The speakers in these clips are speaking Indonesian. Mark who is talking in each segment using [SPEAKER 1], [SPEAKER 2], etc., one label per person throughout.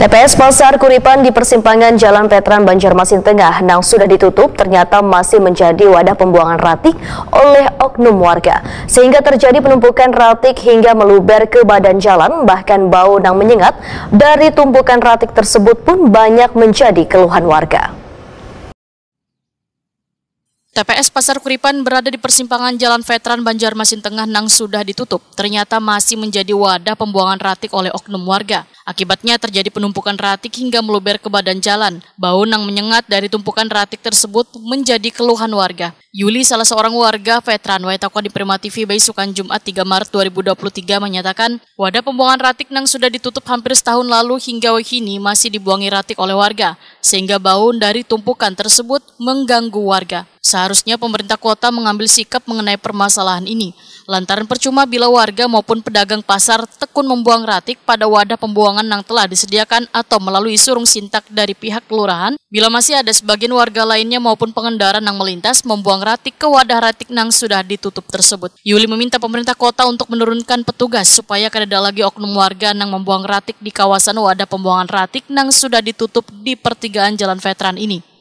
[SPEAKER 1] TPS Pasar Kuripan di persimpangan Jalan Veteran Banjarmasin Tengah yang sudah ditutup ternyata masih menjadi wadah pembuangan ratik oleh oknum warga. Sehingga terjadi penumpukan ratik hingga meluber ke badan jalan, bahkan bau yang menyengat dari tumpukan ratik tersebut pun banyak menjadi keluhan warga.
[SPEAKER 2] TPS Pasar Kuripan berada di persimpangan Jalan Veteran Banjarmasin Tengah yang sudah ditutup, ternyata masih menjadi wadah pembuangan ratik oleh oknum warga. Akibatnya terjadi penumpukan ratik hingga meluber ke badan jalan. Bau yang menyengat dari tumpukan ratik tersebut menjadi keluhan warga. Yuli, salah seorang warga veteran Waitakwa di Prima TV Baisukan Jumat 3 Maret 2023 menyatakan, wadah pembuangan ratik yang sudah ditutup hampir setahun lalu hingga kini masih dibuangi ratik oleh warga, sehingga bau dari tumpukan tersebut mengganggu warga. Seharusnya pemerintah kota mengambil sikap mengenai permasalahan ini, lantaran percuma bila warga maupun pedagang pasar tekun membuang ratik pada wadah pembuangan yang telah disediakan atau melalui surung sintak dari pihak kelurahan, bila masih ada sebagian warga lainnya maupun pengendara yang melintas membuang ratik ke wadah ratik yang sudah ditutup tersebut. Yuli meminta pemerintah kota untuk menurunkan petugas supaya tidak lagi oknum warga yang membuang ratik di kawasan wadah pembuangan ratik yang sudah ditutup di pertigaan Jalan Veteran ini.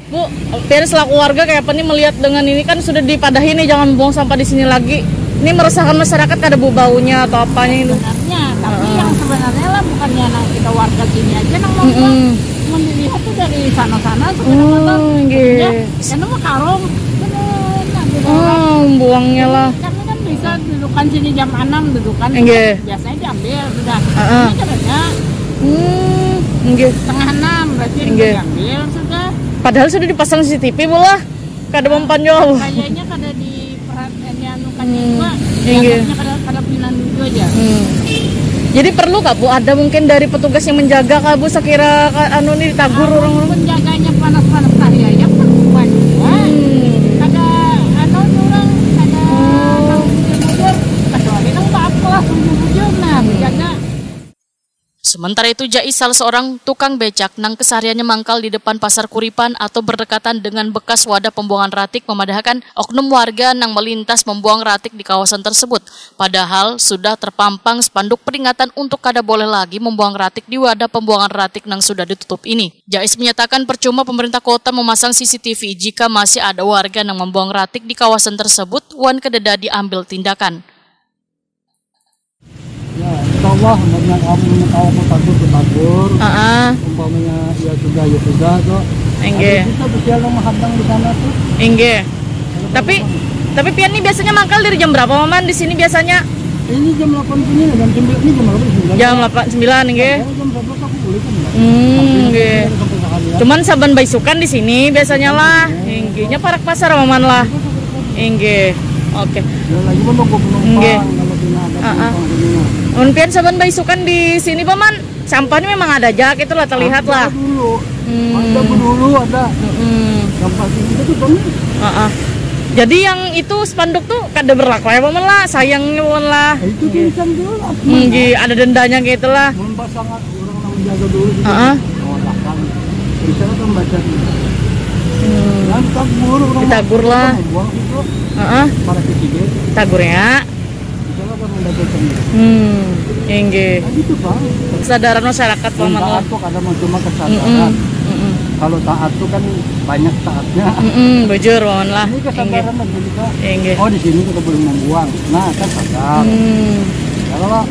[SPEAKER 3] Bu, biar selaku warga kayak apa nih melihat dengan ini kan sudah dipadahi nih, jangan buang sampah di sini lagi. Ini meresahkan masyarakat, kada bau baunya atau apanya itu.
[SPEAKER 4] Sebenarnya, tapi yang sebenarnya lah bukannya kita warga sini aja yang mau buang. Mau dilihat tuh dari sana-sana sebenarnya. Ya, karena mau karung,
[SPEAKER 3] buangnya lah.
[SPEAKER 4] Karena kan bisa dudukan sini jam 6 dudukan. Biasanya diambil sudah. Ini katanya setengah 6 berarti diambil sudah.
[SPEAKER 3] Padahal sudah dipasang CCTV bola, kada mempan jauh.
[SPEAKER 4] Kayaknya kada di perhatiannya nukannya juga, kayaknya kada pinan dulu aja.
[SPEAKER 3] Jadi perlu kak Bu, ada mungkin dari petugas yang menjaga kak Bu, sekira anu ini ditagur orang-orang.
[SPEAKER 4] Penjaganya panas-panas saya ya perempuan juga. Kada anu orang kada bujur, kecuali nang apa bujur nah menjaga.
[SPEAKER 2] Sementara itu, Jais, salah seorang tukang becak nang kesehariannya mangkal di depan Pasar Kuripan atau berdekatan dengan bekas wadah pembuangan ratik, memadahkan oknum warga nang melintas membuang ratik di kawasan tersebut. Padahal sudah terpampang spanduk peringatan untuk kada boleh lagi membuang ratik di wadah pembuangan ratik nang sudah ditutup ini. Jais menyatakan percuma pemerintah kota memasang CCTV jika masih ada warga nang membuang ratik di kawasan tersebut, wan kededa diambil tindakan.
[SPEAKER 5] Ya, insya Allah, umpamanya kamu tahu aku tagur. Umpamanya ya sudah tuh. Kita bisa menghadang di sana tuh.
[SPEAKER 3] Tapi pian ini biasanya mangkal dari jam berapa Maman di sini biasanya?
[SPEAKER 5] Ini jam 8 sini, jam 9 ini jam 8.
[SPEAKER 3] Jam 8 9 nggih.
[SPEAKER 5] Jam 12 aku boleh kan.
[SPEAKER 3] Nggih. Cuman saban baisukan di sini biasanya lah. Nggihnya parak pasar Maman lah. Nggih. Oke.
[SPEAKER 5] Ya lagi pun aku penumpang kalau tidak ada
[SPEAKER 3] pian saban baisukan di sini Paman, sampahnya memang ada aja, itulah terlihat lah.
[SPEAKER 5] Dulu. Ada. Sampah ini itu Paman.
[SPEAKER 3] Jadi yang itu spanduk tuh kada berlaku ya Paman lah, sayangnya Paman lah.
[SPEAKER 5] Itu tulisan dulu lah.
[SPEAKER 3] Ada dendanya gitu lah.
[SPEAKER 5] Sangat orang menjaga dulu. Bisa kan membaca dulu.
[SPEAKER 3] Ditagur lah. Tagur ya.
[SPEAKER 5] Gitu Bang.
[SPEAKER 3] Kesadaran masyarakat Paman lah.
[SPEAKER 5] Taat tuh kadang cuma kesadaran. Kalau taat tuh kan banyak taatnya.
[SPEAKER 3] Bujur Paman lah.
[SPEAKER 5] Ini kesadaran lagi juga. Oh di sini kita boleh membuang. Nah kan sadar. Kalau